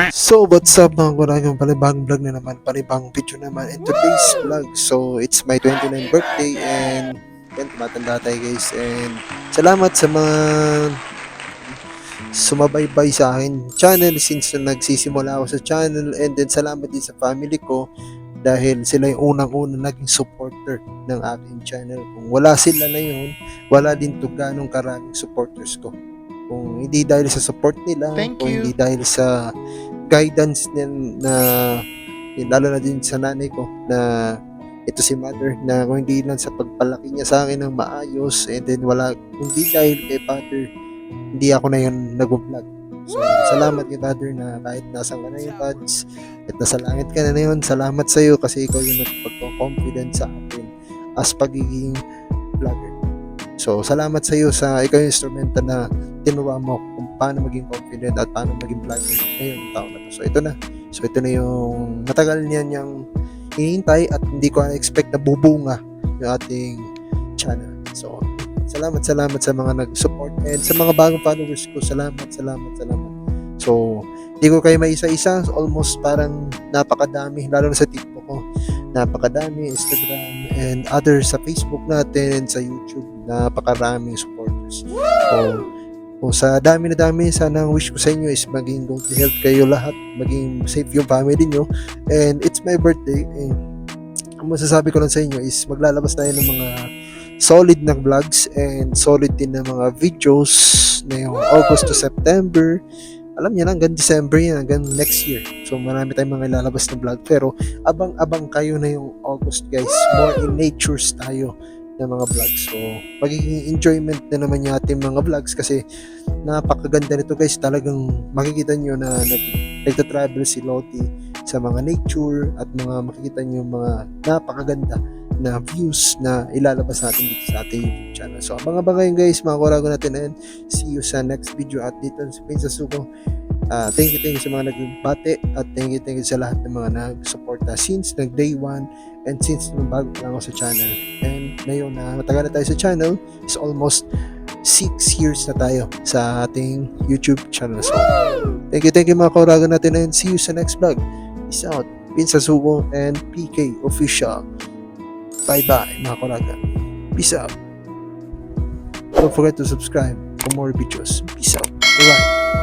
So what's up mga kuragang, panibagong vlog na naman, panibagong video naman in today's vlog. So it's my 29th birthday and yan, tumatanda tayo guys, and salamat sa mga sumabaybay sa akin channel since na nagsisimula ako sa channel, and then salamat din sa family ko dahil sila yung unang-unang naging supporter ng aking channel. Kung wala sila na yun, wala din to ganong karaming supporters ko. Kung hindi dahil sa support nila, kung hindi dahil sa guidance nila na lalo na din sa nanay ko na ito si mother, na kung hindi lang sa pagpalaki niya sa akin ng maayos, and then wala, hindi dahil kay father, hindi ako na yun nag-vlog. So salamat kay father na kahit nasan ka na yung pads, at nasa langit ka na yun, salamat sa iyo kasi ikaw yung nagpagko-confident sa akin as pagiging vlogger. So salamat sa iyo, sa ikaw yung instrumento na tinuruan mo kung paano maging confident at paano maging vlogger ngayong taon na to. So ito na yung matagal niyang hinihintay at hindi ko na-expect na bubunga yung ating channel. So salamat sa mga nag-support, and sa mga bagong followers ko, salamat. So hindi ko kayo maisa-isa, so, almost parang napakadami, lalo na sa TikTok ko, napakadami, Instagram and others, sa Facebook natin, sa YouTube, napakaraming supporters. So sa dami na dami, sana ang wish ko sa inyo is maging good health kayo lahat, maging safe yung family nyo, and it's my birthday, and ang masasabi ko lang sa inyo is maglalabas tayo ng mga solid na vlogs and solid din na mga videos na yung August to September. Alam niyo na, hanggang December yan, hanggang next year. So marami tayong mga ilalabas na vlog, pero abang-abang kayo na yung August guys, more in natures tayo ng mga vlogs. So magiging enjoyment na naman yung ating mga vlogs kasi napakaganda nito guys. Talagang makikita nyo na nagta-travel si Lottie sa mga nature, at makikita nyo yung mga napakaganda na views na ilalabas natin dito sa ating YouTube channel. So abang-abang kayo guys, mga kurago natin, and see you sa next video at dito sa Princess Suko. Thank you sa mga nagbate, at thank you sa lahat ng mga nag-support since nag-day 1 and since nung bago lang ako sa channel. And ngayon na matagal na tayo sa channel, is almost 6 years na tayo sa ating YouTube channel. So thank you mga kurago natin, and see you sa next vlog. Peace out, Princess Suko and PK Official. Bye-bye mga kuraga. Peace out. Don't forget to subscribe for more videos. Peace out. Bye-bye.